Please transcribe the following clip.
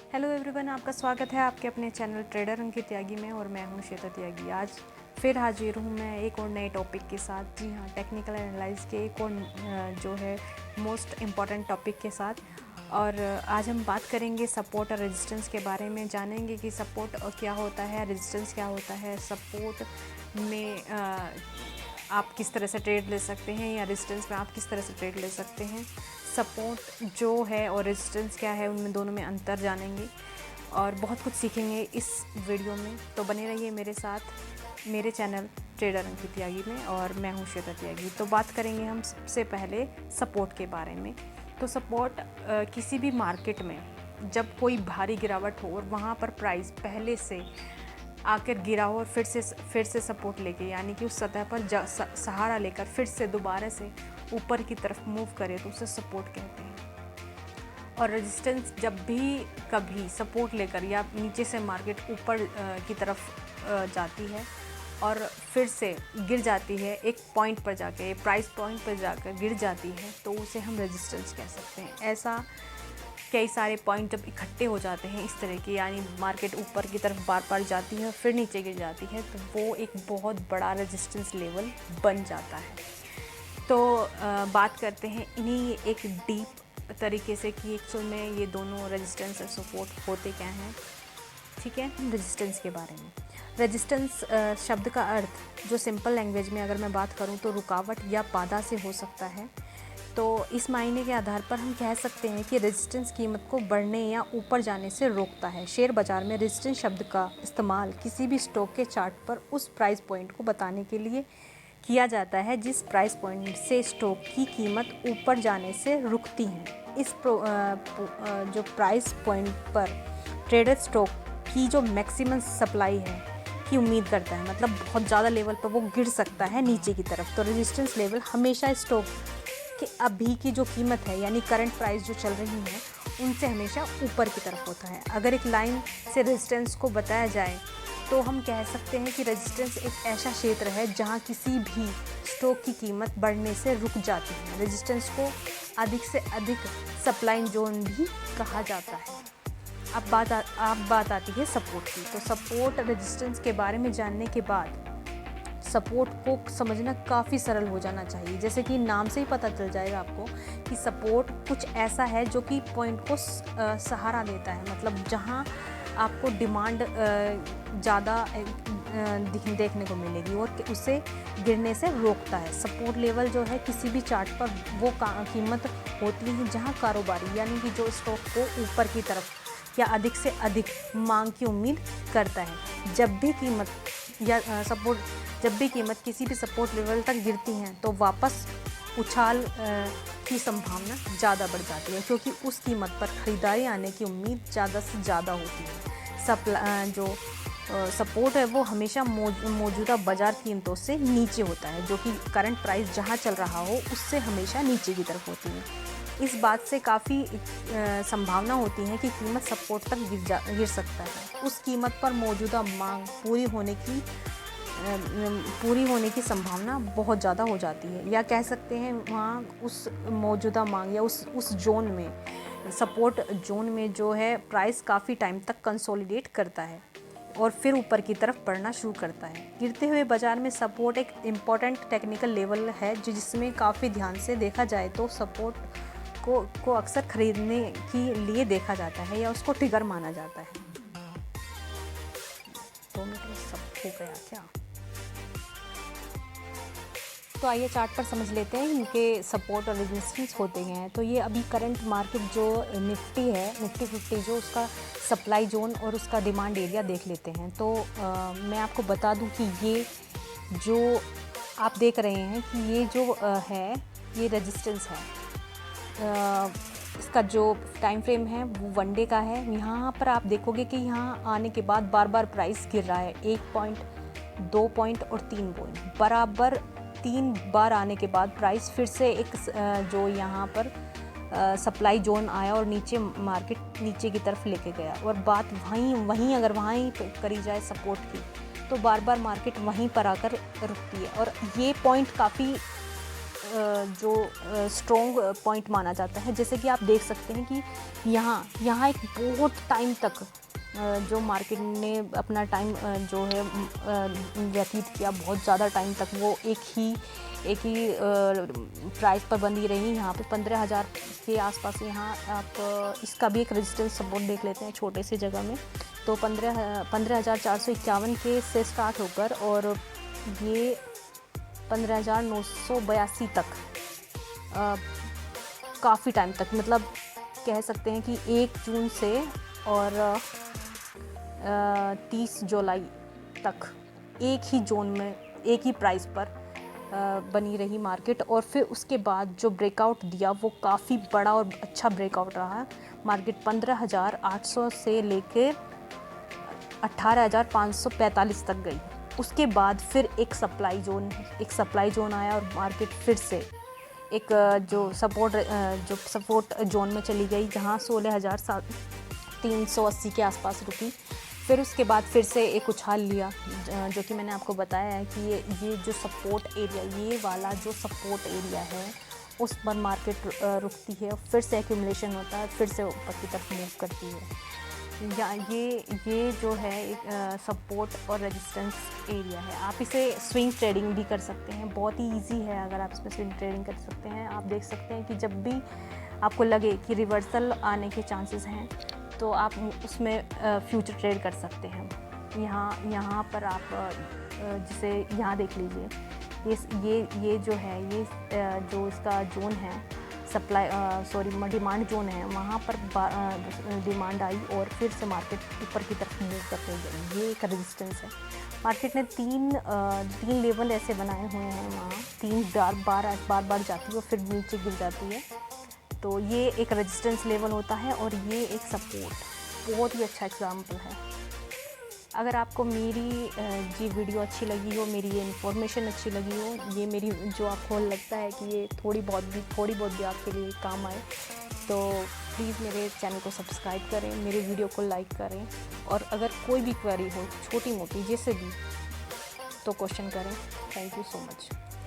Hello everyone, आपका स्वागत है आपके अपने चैनल ट्रेडर अंकित त्यागी में। और मैं हूं श्वेता त्यागी। आज फिर हाजिर हूं मैं एक और नए टॉपिक के साथ। जी हाँ, टेक्निकल एनालाइज के एक और जो है मोस्ट इम्पॉर्टेंट टॉपिक के साथ। और आज हम बात करेंगे सपोर्ट और रेजिस्टेंस के बारे में। जानेंगे कि सपोर्ट क्या होता है, रेजिस्टेंस क्या होता है, सपोर्ट में आप किस तरह से ट्रेड ले सकते हैं या रेजिस्टेंस में आप किस तरह से ट्रेड ले सकते हैं। सपोर्ट जो है और रेजिस्टेंस क्या है, उनमें दोनों में अंतर जानेंगे और बहुत कुछ सीखेंगे इस वीडियो में। तो बने रहिए मेरे साथ मेरे चैनल ट्रेडर अंकित त्यागी में। और मैं हूँ श्वेता त्यागी। तो बात करेंगे हम सबसे पहले सपोर्ट के बारे में। तो सपोर्ट किसी भी मार्केट में जब कोई भारी गिरावट हो और वहाँ पर प्राइस पहले से आकर गिरा हो और फिर से सपोर्ट लेके, यानी कि उस सतह पर सहारा लेकर फिर से दोबारा से ऊपर की तरफ मूव करे, तो उसे सपोर्ट कहते हैं। और रेजिस्टेंस जब भी कभी सपोर्ट लेकर या नीचे से मार्केट ऊपर की तरफ जाती है और फिर से गिर जाती है, एक पॉइंट पर जाकर, प्राइस पॉइंट पर जाकर गिर जाती है, तो उसे हम रेजिस्टेंस कह सकते हैं। ऐसा कई सारे पॉइंट जब इकट्ठे हो जाते हैं इस तरह के, यानी मार्केट ऊपर की तरफ बार बार जाती है और फिर नीचे गिर जाती है, तो वो एक बहुत बड़ा रेजिस्टेंस लेवल बन जाता है। तो बात करते हैं इन्हीं एक डीप तरीके से कि एक्चुअल में ये दोनों रेजिस्टेंस और सपोर्ट होते क्या हैं। ठीक है, रेजिस्टेंस के बारे में। रेजिस्टेंस शब्द का अर्थ जो सिंपल लैंग्वेज में अगर मैं बात करूँ तो रुकावट या बाधा से हो सकता है। तो इस मायने के आधार पर हम कह सकते हैं कि रेजिस्टेंस कीमत को बढ़ने या ऊपर जाने से रोकता है। शेयर बाजार में रेजिस्टेंस शब्द का इस्तेमाल किसी भी स्टॉक के चार्ट पर उस प्राइस पॉइंट को बताने के लिए किया जाता है जिस प्राइस पॉइंट से स्टॉक की कीमत ऊपर जाने से रुकती है। इस जो प्राइस पॉइंट पर ट्रेडर स्टॉक की जो मैक्सिमम सप्लाई है की उम्मीद करता है, मतलब बहुत ज़्यादा लेवल पर वो गिर सकता है नीचे की तरफ। तो रेजिस्टेंस लेवल हमेशा स्टॉक कि अभी की जो कीमत है, यानी करंट प्राइस जो चल रही है, उनसे हमेशा ऊपर की तरफ होता है। अगर एक लाइन से रेजिस्टेंस को बताया जाए तो हम कह सकते हैं कि रेजिस्टेंस एक ऐसा क्षेत्र है जहां किसी भी स्टॉक की कीमत बढ़ने से रुक जाती है। रेजिस्टेंस को अधिक से अधिक सप्लाई जोन भी कहा जाता है। अब बात आती है सपोर्ट की। तो सपोर्ट रेजिस्टेंस के बारे में जानने के बाद सपोर्ट को समझना काफ़ी सरल हो जाना चाहिए। जैसे कि नाम से ही पता चल जाएगा आपको कि सपोर्ट कुछ ऐसा है जो कि पॉइंट को सहारा देता है, मतलब जहां आपको डिमांड ज़्यादा देखने को मिलेगी और उसे गिरने से रोकता है। सपोर्ट लेवल जो है किसी भी चार्ट पर वो कीमत होती है जहां कारोबारी, यानी कि जो स्टॉक को ऊपर की तरफ या अधिक से अधिक मांग की उम्मीद करता है। जब भी कीमत किसी भी सपोर्ट लेवल तक गिरती है तो वापस उछाल की संभावना ज़्यादा बढ़ जाती है, क्योंकि उस कीमत पर ख़रीदारी आने की उम्मीद ज़्यादा से ज़्यादा होती है। जो सपोर्ट है वो हमेशा मौजूदा बाज़ार कीमतों से नीचे होता है, जो कि करंट प्राइस जहाँ चल रहा हो उससे हमेशा नीचे की तरफ होती है। इस बात से काफ़ी संभावना होती है कि कीमत सपोर्ट तक गिर सकता है। उस कीमत पर मौजूदा मांग पूरी होने की संभावना बहुत ज़्यादा हो जाती है, या कह सकते हैं वहाँ उस मौजूदा मांग या उस जोन में, सपोर्ट जोन में जो है प्राइस काफ़ी टाइम तक कंसोलिडेट करता है और फिर ऊपर की तरफ बढ़ना शुरू करता है। गिरते हुए बाजार में सपोर्ट एक इम्पॉर्टेंट टेक्निकल लेवल है जिसमें काफ़ी ध्यान से देखा जाए तो सपोर्ट को अक्सर खरीदने के लिए देखा जाता है या उसको ट्रिगर माना जाता है। 2 मिनट में सब हो गया क्या? तो आइए चार्ट पर समझ लेते हैं इनके सपोर्ट और रेजिस्टेंस होते हैं। तो ये अभी करंट मार्केट जो निफ्टी है, निफ्टी 50, जो उसका सप्लाई जोन और उसका डिमांड एरिया देख लेते हैं। तो मैं आपको बता दूं कि ये जो आप देख रहे हैं कि ये जो है ये रेजिस्टेंस है। इसका जो टाइम फ्रेम है वो 1 डे का है। यहाँ पर आप देखोगे कि यहाँ आने के बाद बार बार प्राइस गिर रहा है। 1 पॉइंट, 2 पॉइंट और 3 पॉइंट, बराबर 3 बार आने के बाद प्राइस फिर से एक जो यहाँ पर सप्लाई जोन आया और नीचे मार्केट नीचे की तरफ लेके गया। और बात वहीं अगर वहीं करी जाए सपोर्ट की, तो बार बार मार्केट वहीं पर आकर रुकती है। और ये पॉइंट काफ़ी जो स्ट्रॉन्ग पॉइंट माना जाता है। जैसे कि आप देख सकते हैं कि यहाँ एक बहुत टाइम तक जो मार्केट ने अपना टाइम जो है व्यतीत किया, बहुत ज़्यादा टाइम तक वो एक ही प्राइस पर बंधी रही। यहाँ पे 15,000 के आसपास यहाँ आप इसका भी एक रेजिस्टेंस सपोर्ट देख लेते हैं छोटे से जगह में। तो 15,451 के से स्टार्ट होकर और ये 15,982 तक काफ़ी टाइम तक, मतलब कह सकते हैं कि 1 जून से और 30 जुलाई तक एक ही जोन में एक ही प्राइस पर बनी रही मार्केट। और फिर उसके बाद जो ब्रेकआउट दिया वो काफ़ी बड़ा और अच्छा ब्रेकआउट रहा। मार्केट 15,800 से लेके 18,545 तक गई। उसके बाद फिर एक सप्लाई जोन आया और मार्केट फिर से एक जो सपोर्ट जोन में चली गई, जहां 16,380 के आसपास रुकी। फिर उसके बाद फिर से एक उछाल लिया, जो कि मैंने आपको बताया है कि ये जो सपोर्ट एरिया, ये वाला जो सपोर्ट एरिया है उस पर मार्केट रुकती है, फिर से एक्यूमुलेशन होता है, फिर से ऊपर की तरफ मूव करती है। या ये जो है एक सपोर्ट और रेजिस्टेंस एरिया है। आप इसे स्विंग ट्रेडिंग भी कर सकते हैं, बहुत ही इजी है अगर आप इसमें स्विंग ट्रेडिंग कर सकते हैं। आप देख सकते हैं कि जब भी आपको लगे कि रिवर्सल आने के चांसेस हैं तो आप उसमें फ्यूचर ट्रेड कर सकते हैं। यहाँ पर आप जैसे यहाँ देख लीजिए, ये जो है जो इसका जोन है डिमांड जोन है, वहाँ पर डिमांड आई और फिर से मार्केट ऊपर की तरफ मूव करते गई। ये एक रेजिस्टेंस है। मार्केट ने तीन लेवल ऐसे बनाए हुए हैं, वहाँ 3 बार जाती है और फिर नीचे गिर जाती है। तो ये एक रेजिस्टेंस लेवल होता है और ये एक सपोर्ट, बहुत ही अच्छा एग्जाम्पल है। अगर आपको मेरी वीडियो अच्छी लगी हो, मेरी ये इन्फॉर्मेशन अच्छी लगी हो, ये मेरी जो आपको लगता है कि ये थोड़ी बहुत भी आपके लिए काम आए, तो प्लीज़ मेरे चैनल को सब्सक्राइब करें, मेरे वीडियो को लाइक करें। और अगर कोई भी क्वेरी हो, छोटी मोटी जैसे भी, तो क्वेश्चन करें। Thank you so much.